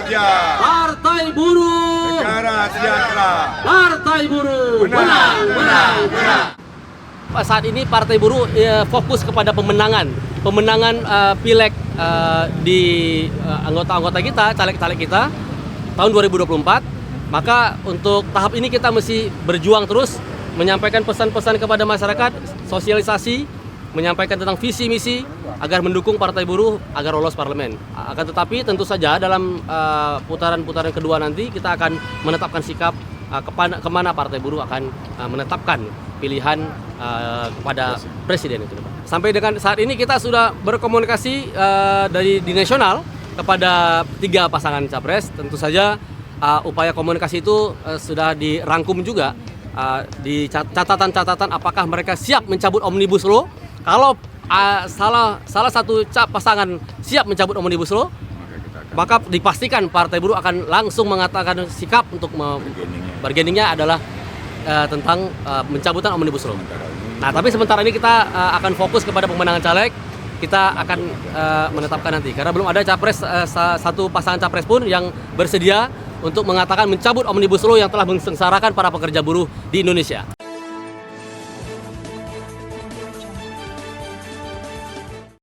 kerja. Partai Buruh. Negara sejahtera. Partai Buruh. Menang, menang, menang. Saat ini Partai Buruh fokus kepada pemenangan pileg di anggota-anggota kita, caleg-caleg kita tahun 2024. Maka untuk tahap ini kita mesti berjuang terus, menyampaikan pesan-pesan kepada masyarakat, sosialisasi, menyampaikan tentang visi misi agar mendukung Partai Buruh agar lolos parlemen. Akan tetapi tentu saja dalam putaran-putaran kedua nanti kita akan menetapkan sikap kemana Partai Buruh akan menetapkan pilihan kepada presiden itu. Sampai dengan saat ini kita sudah berkomunikasi di nasional kepada 3 pasangan capres. Tentu saja upaya komunikasi itu sudah dirangkum juga di catatan-catatan apakah mereka siap mencabut Omnibus Law. Kalau salah satu pasangan siap mencabut Omnibus Law, maka dipastikan Partai Buruh akan langsung mengatakan sikap untuk bargainingnya adalah tentang pencabutan Omnibus Law. Nah, tapi sementara ini kita akan fokus kepada pemenangan caleg. Kita akan menetapkan nanti karena belum ada capres satu pasangan capres pun yang bersedia untuk mengatakan mencabut Omnibus Law yang telah mensengsarakan para pekerja buruh di Indonesia.